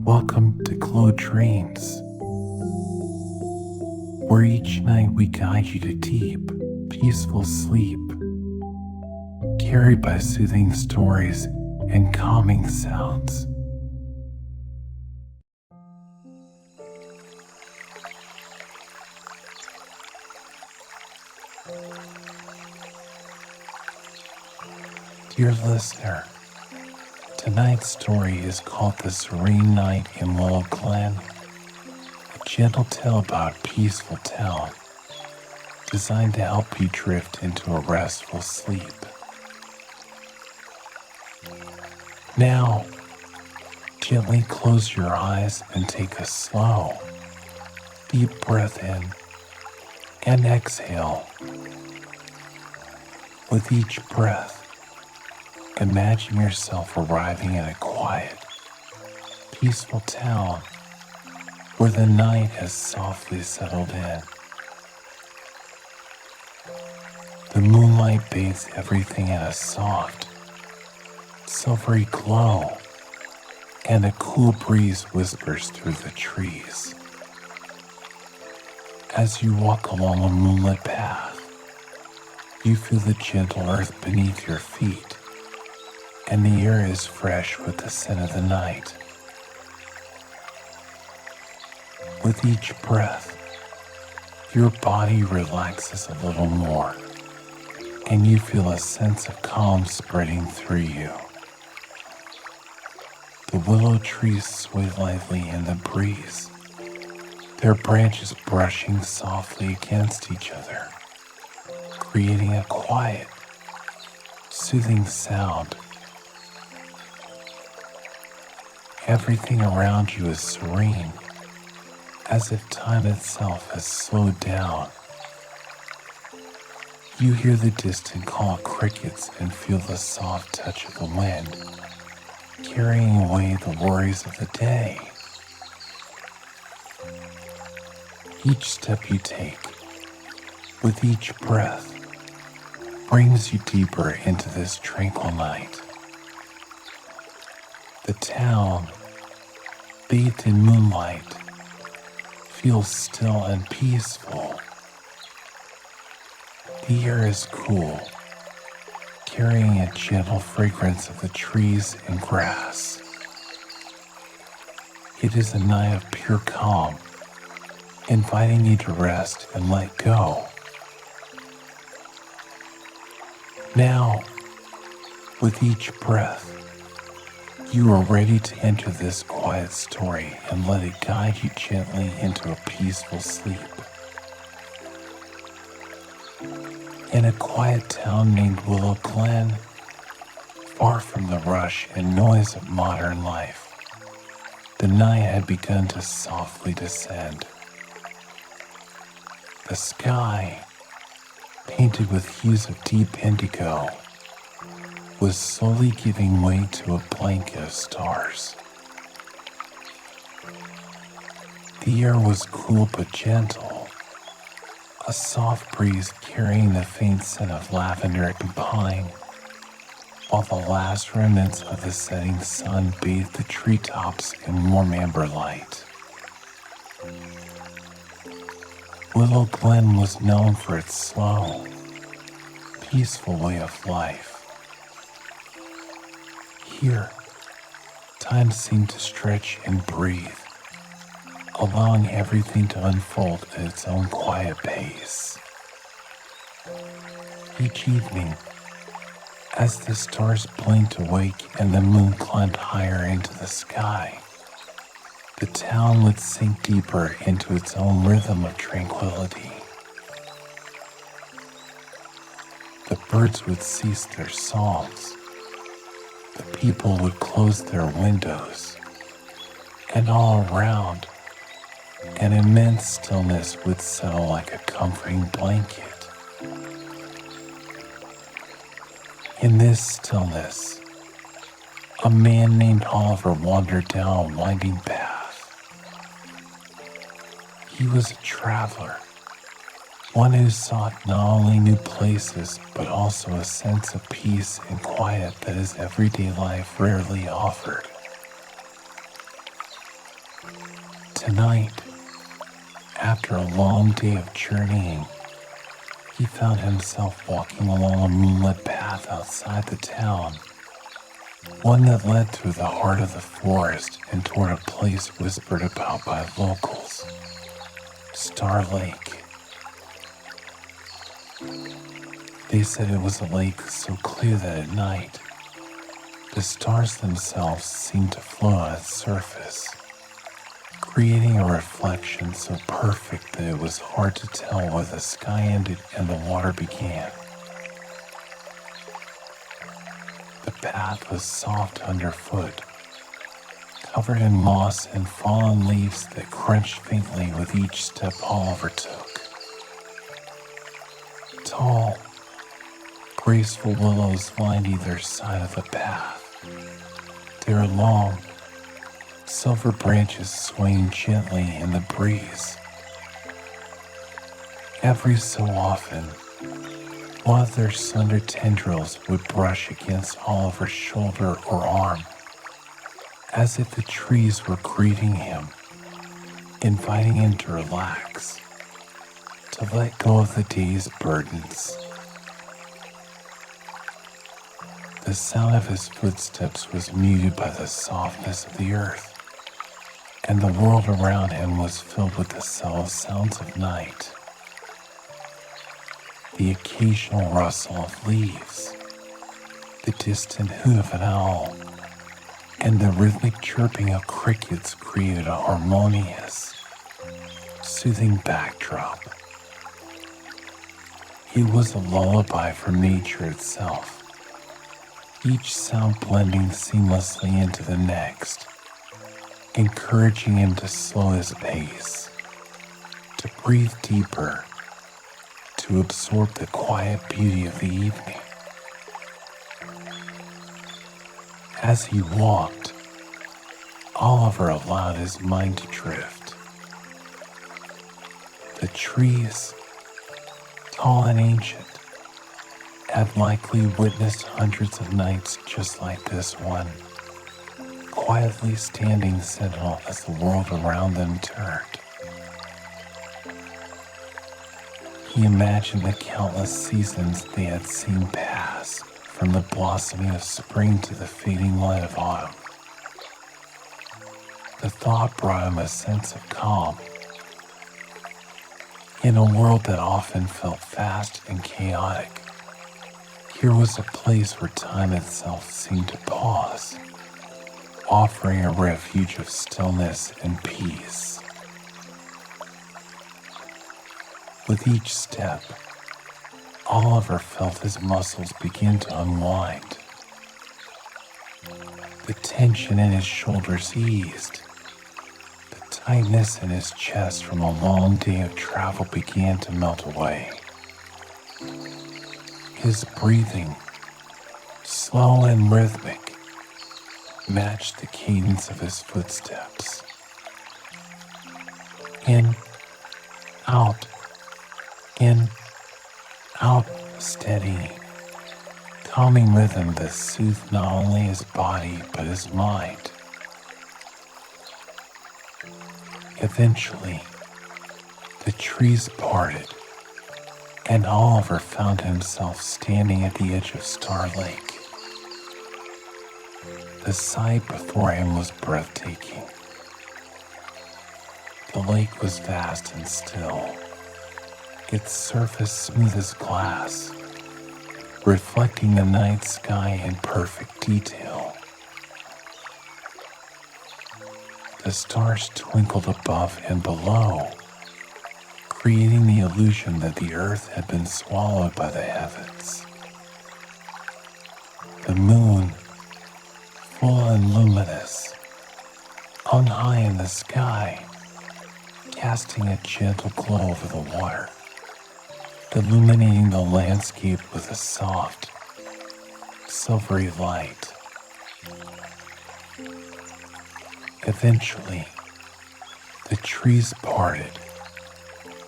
Welcome to Glow Dreams, where each night we guide you to deep, peaceful sleep, carried by soothing stories and calming sounds. Dear listener, tonight's story is called The Serene Night in Willow, Glen, a gentle tale about a peaceful town designed to help you drift into a restful sleep. Now, gently close your eyes and take a slow, deep breath in and exhale. With each breath, imagine yourself arriving in a quiet, peaceful town where the night has softly settled in. The moonlight bathes everything in a soft, silvery glow, and a cool breeze whispers through the trees. As you walk along a moonlit path, you feel the gentle earth beneath your feet, and the air is fresh with the scent of the night. With each breath, your body relaxes a little more, and you feel a sense of calm spreading through you. The willow trees sway lightly in the breeze, their branches brushing softly against each other, creating a quiet, soothing sound. Everything around you is serene, as if time itself has slowed down. You hear the distant call of crickets and feel the soft touch of the wind, carrying away the worries of the day. Each step you take, with each breath, brings you deeper into this tranquil night. The town, bathed in moonlight, feels still and peaceful. The air is cool, carrying a gentle fragrance of the trees and grass. It is a night of pure calm, inviting you to rest and let go. Now, with each breath, you are ready to enter this quiet story and let it guide you gently into a peaceful sleep. In a quiet town named Willow, Glen, far from the rush and noise of modern life, the night had begun to softly descend. The sky, painted with hues of deep indigo, was slowly giving way to a blanket of stars. The air was cool but gentle, a soft breeze carrying the faint scent of lavender and pine, while the last remnants of the setting sun bathed the treetops in warm amber light. Willow Glen was known for its slow, peaceful way of life. Here, time seemed to stretch and breathe, allowing everything to unfold at its own quiet pace. Each evening, as the stars blinked awake and the moon climbed higher into the sky, the town would sink deeper into its own rhythm of tranquility. The birds would cease their songs. The people would close their windows, and all around, an immense stillness would settle like a comforting blanket. In this stillness, a man named Oliver wandered down a winding path. He was a traveler, one who sought not only new places, but also a sense of peace and quiet that his everyday life rarely offered. Tonight, after a long day of journeying, he found himself walking along a moonlit path outside the town, one that led through the heart of the forest and toward a place whispered about by locals, Star Lake. They said it was a lake so clear that at night, the stars themselves seemed to float on its surface, creating a reflection so perfect that it was hard to tell where the sky ended and the water began. The path was soft underfoot, covered in moss and fallen leaves that crunched faintly with each step Oliver took. Tall, graceful willows lined either side of the path, their long, silver branches swaying gently in the breeze. Every so often, one of their slender tendrils would brush against Oliver's shoulder or arm, as if the trees were greeting him, inviting him to relax, to let go of the day's burdens. The sound of his footsteps was muted by the softness of the earth, and the world around him was filled with the subtle sounds of night. The occasional rustle of leaves, the distant hoot of an owl, and the rhythmic chirping of crickets created a harmonious, soothing backdrop. It was a lullaby from nature itself, each sound blending seamlessly into the next, encouraging him to slow his pace, to breathe deeper, to absorb the quiet beauty of the evening. As he walked, Oliver allowed his mind to drift. The trees, tall and ancient, had likely witnessed hundreds of nights just like this one, quietly standing sentinel as the world around them turned. He imagined the countless seasons they had seen pass, from the blossoming of spring to the fading light of autumn. The thought brought him a sense of calm. In a world that often felt fast and chaotic, here was a place where time itself seemed to pause, offering a refuge of stillness and peace. With each step, Oliver felt his muscles begin to unwind. The tension in his shoulders eased. The tightness in his chest from a long day of travel began to melt away. His breathing, slow and rhythmic, matched the cadence of his footsteps. In, out, steady, calming rhythm that soothed not only his body but his mind. Eventually, the trees parted, and Oliver found himself standing at the edge of Star Lake. The sight before him was breathtaking. The lake was vast and still, its surface smooth as glass, reflecting the night sky in perfect detail. The stars twinkled above and below, creating the illusion that the earth had been swallowed by the heavens. The moon, full and luminous, hung high in the sky, casting a gentle glow over the water, illuminating the landscape with a soft, silvery light. Eventually, the trees parted,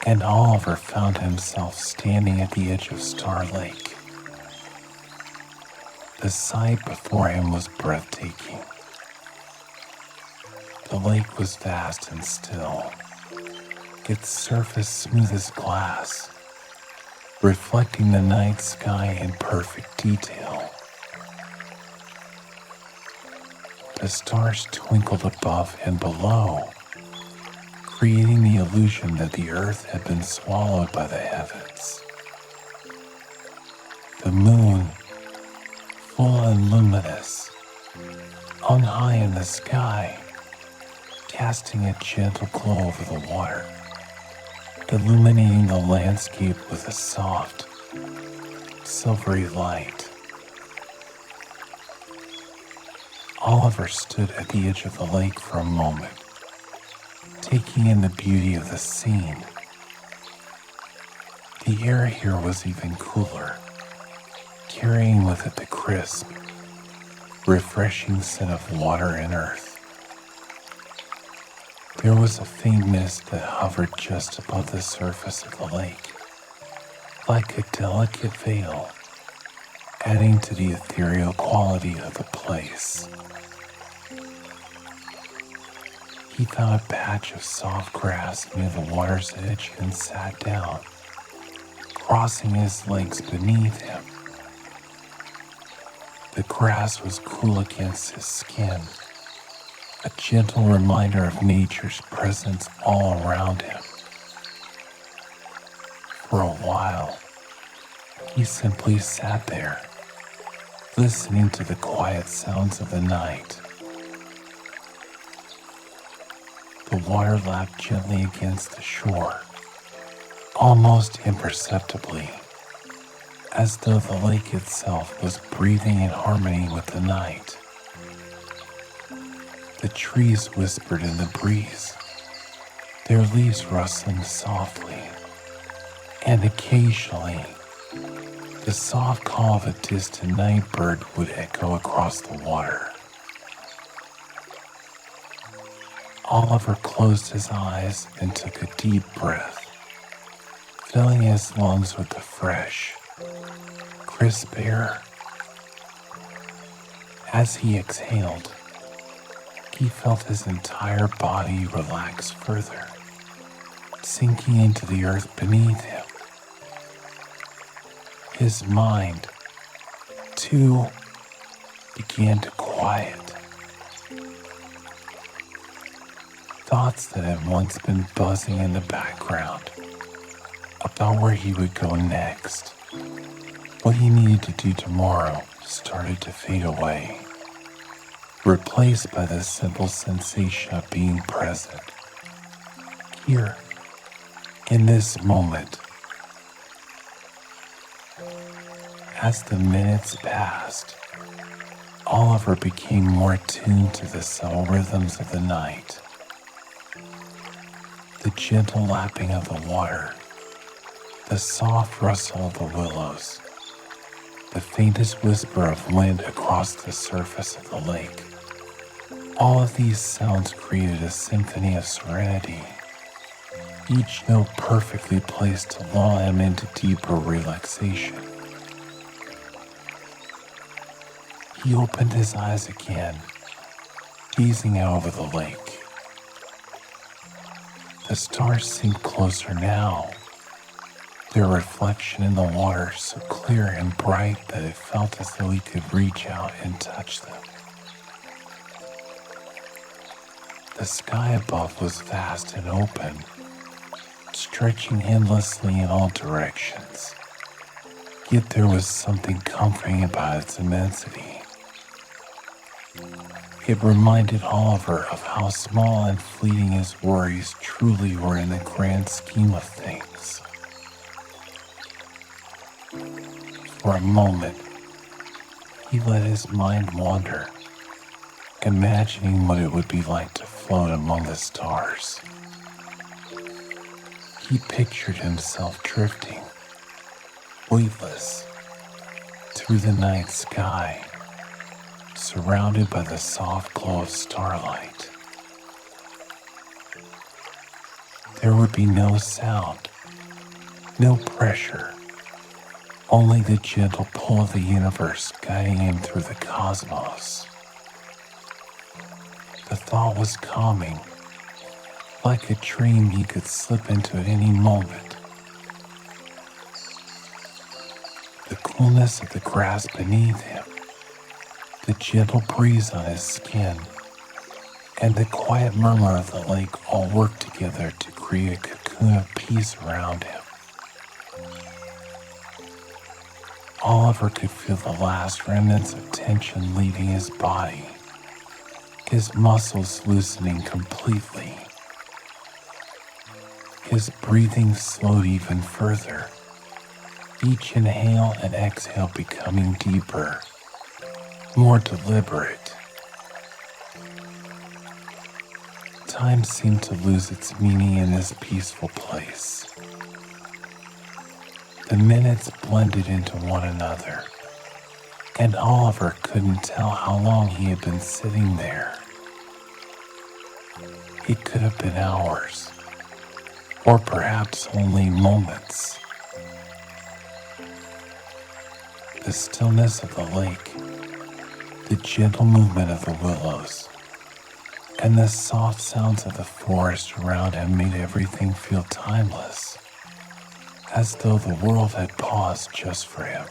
and Oliver found himself standing at the edge of Star Lake. The sight before him was breathtaking. The lake was vast and still, its surface smooth as glass, reflecting the night sky in perfect detail. The stars twinkled above and below, creating the illusion that the earth had been swallowed by the heavens. The moon, full and luminous, hung high in the sky, casting a gentle glow over the water, illuminating the landscape with a soft, silvery light. Oliver stood at the edge of the lake for a moment, taking in the beauty of the scene. The air here was even cooler, carrying with it the crisp, refreshing scent of water and earth. There was a faint mist that hovered just above the surface of the lake, like a delicate veil, adding to the ethereal quality of the place. He found a patch of soft grass near the water's edge and sat down, crossing his legs beneath him. The grass was cool against his skin, a gentle reminder of nature's presence all around him. For a while, he simply sat there, listening to the quiet sounds of the night. The water lapped gently against the shore, almost imperceptibly, as though the lake itself was breathing in harmony with the night. The trees whispered in the breeze, their leaves rustling softly, and occasionally, the soft call of a distant night bird would echo across the water. Oliver closed his eyes and took a deep breath, filling his lungs with the fresh, crisp air. As he exhaled, he felt his entire body relax further, sinking into the earth beneath him. His mind, too, began to quiet. Thoughts that had once been buzzing in the background about where he would go next, what he needed to do tomorrow, started to fade away, replaced by the simple sensation of being present, here, in this moment. As the minutes passed, Oliver became more attuned to the subtle rhythms of the night. The gentle lapping of the water, the soft rustle of the willows, the faintest whisper of wind across the surface of the lake. All of these sounds created a symphony of serenity, each note perfectly placed to lull him into deeper relaxation. He opened his eyes again, gazing out over the lake. The stars seemed closer now, their reflection in the water so clear and bright that it felt as though he could reach out and touch them. The sky above was vast and open, stretching endlessly in all directions, yet there was something comforting about its immensity. It reminded Oliver of how small and fleeting his worries truly were in the grand scheme of things. For a moment, he let his mind wander, imagining what it would be like to float among the stars. He pictured himself drifting, weightless, through the night sky, surrounded by the soft glow of starlight. There would be no sound, no pressure, only the gentle pull of the universe guiding him through the cosmos. The thought was calming, like a dream he could slip into at any moment. The coolness of the grass beneath him, the gentle breeze on his skin, and the quiet murmur of the lake all worked together to create a cocoon of peace around him. Oliver could feel the last remnants of tension leaving his body, his muscles loosening completely. His breathing slowed even further, each inhale and exhale becoming deeper, more deliberate. Time seemed to lose its meaning in this peaceful place. The minutes blended into one another, and Oliver couldn't tell how long he had been sitting there. It could have been hours, or perhaps only moments. The stillness of the lake, the gentle movement of the willows, and the soft sounds of the forest around him made everything feel timeless, as though the world had paused just for him.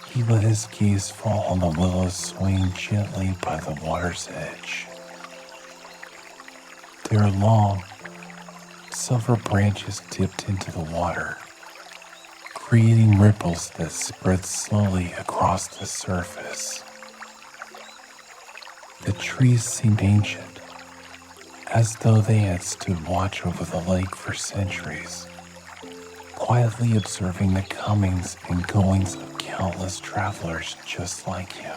He let his gaze fall on the willows swaying gently by the water's edge. Their long, silver branches dipped into the water, creating ripples that spread slowly across the surface. The trees seemed ancient, as though they had stood watch over the lake for centuries, quietly observing the comings and goings of countless travelers just like him.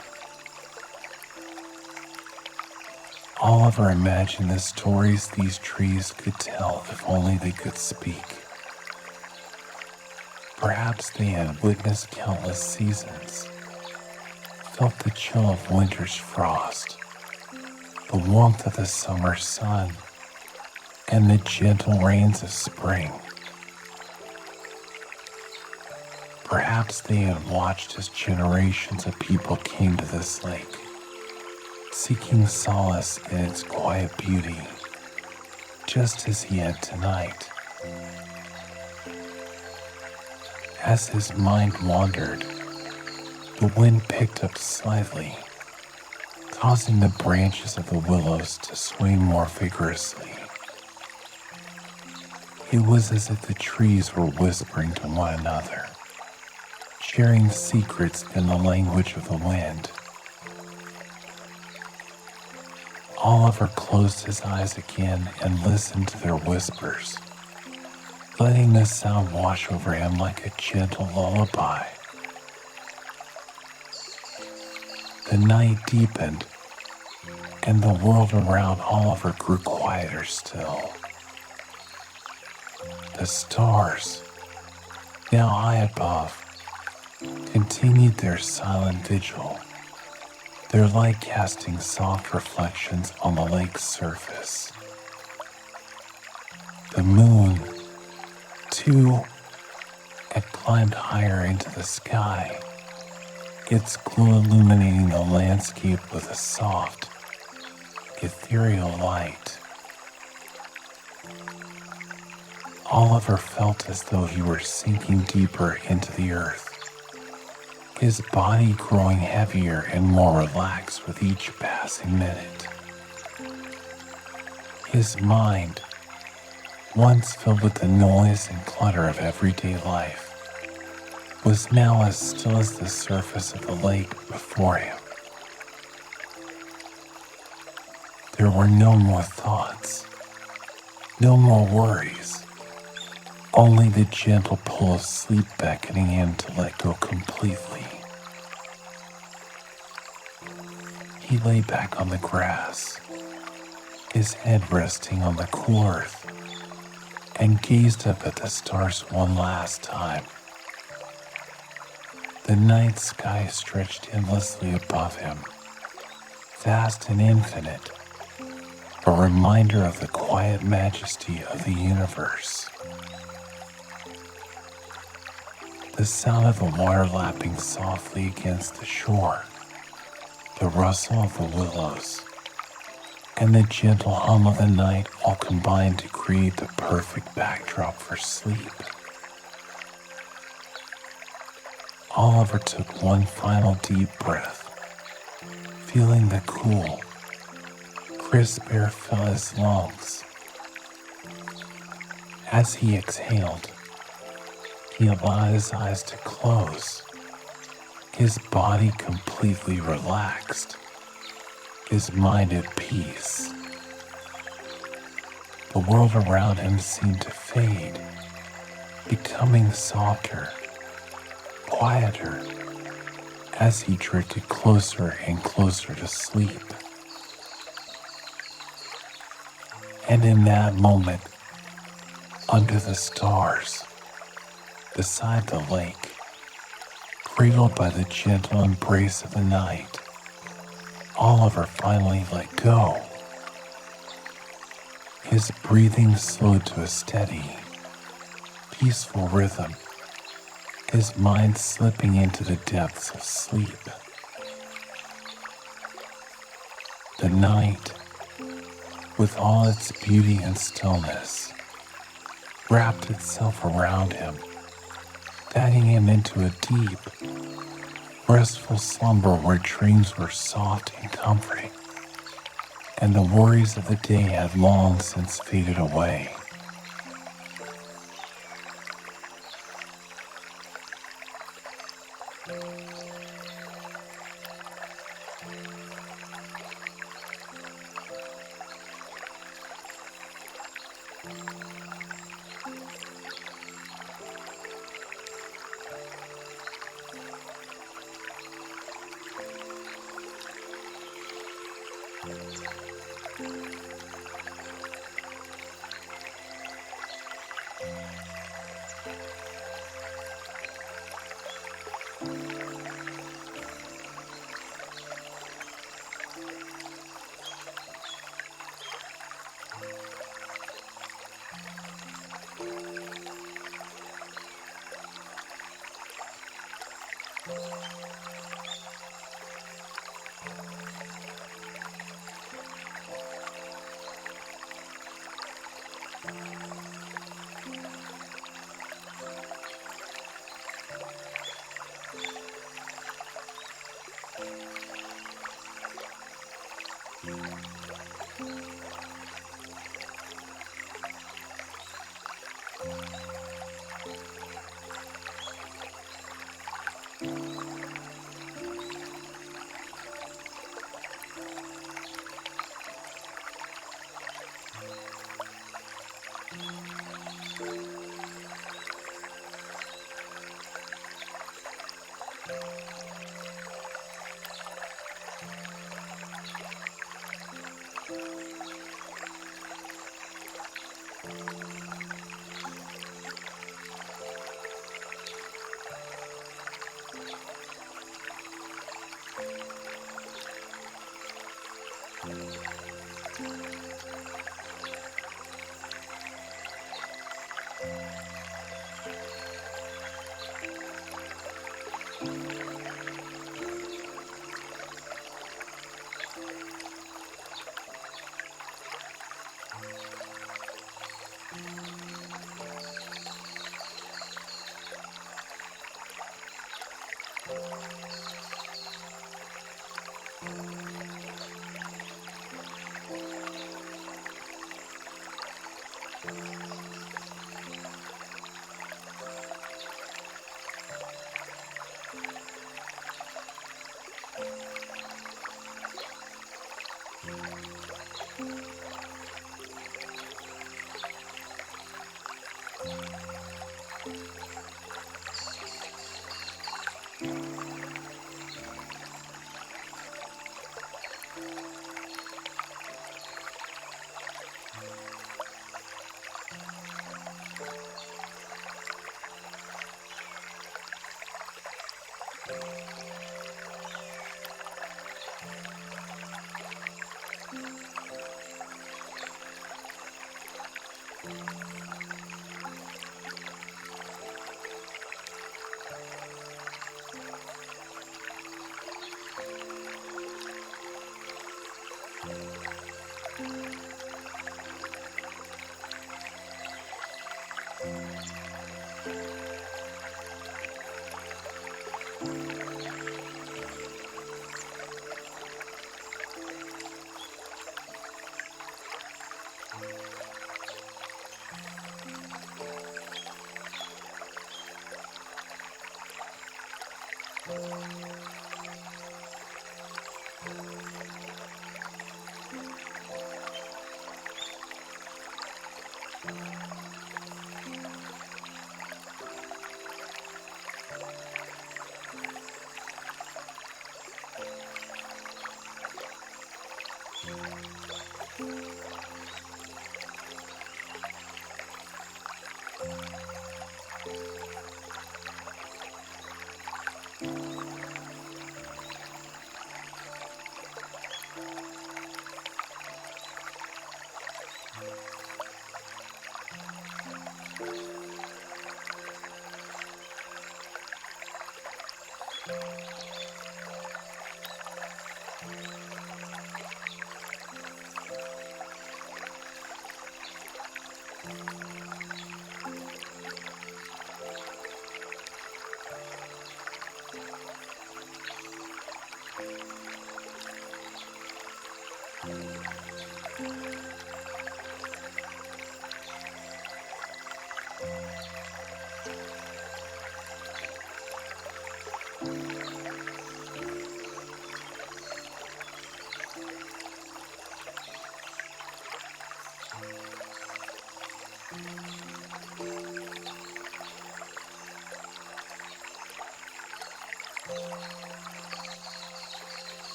Oliver imagined the stories these trees could tell if only they could speak. Perhaps they had witnessed countless seasons, felt the chill of winter's frost, the warmth of the summer sun, and the gentle rains of spring. Perhaps they had watched as generations of people came to this lake, seeking solace in its quiet beauty, just as he had tonight. As his mind wandered, the wind picked up slightly, causing the branches of the willows to sway more vigorously. It was as if the trees were whispering to one another, sharing secrets in the language of the wind. Oliver closed his eyes again and listened to their whispers, letting the sound wash over him like a gentle lullaby. The night deepened, and the world around Oliver grew quieter still. The stars, now high above, continued their silent vigil, their light casting soft reflections on the lake's surface. The moon, too, had climbed higher into the sky, its glow illuminating the landscape with a soft, ethereal light. Oliver felt as though he were sinking deeper into the earth, his body growing heavier and more relaxed with each passing minute. His mind, once filled with the noise and clutter of everyday life, was now as still as the surface of the lake before him. There were no more thoughts, no more worries, only the gentle pull of sleep beckoning him to let go completely. He lay back on the grass, his head resting on the cool earth, and gazed up at the stars one last time. The night sky stretched endlessly above him, vast and infinite, a reminder of the quiet majesty of the universe. The sound of the water lapping softly against the shore The rustle of the willows and the gentle hum of the night all combine to create the perfect backdrop for sleep. Oliver took one final deep breath, feeling the cool, crisp air fill his lungs. As he exhaled, he allowed his eyes to close, his body completely relaxed, his mind at peace. The world around him seemed to fade, becoming softer, quieter, as he drifted closer and closer to sleep. And in that moment, under the stars, beside the lake, cradled by the gentle embrace of the night, Oliver finally let go. His breathing slowed to a steady, peaceful rhythm, his mind slipping into the depths of sleep. The night, with all its beauty and stillness, wrapped itself around him, guiding him into a deep, restful slumber where dreams were soft and comforting, and the worries of the day had long since faded away.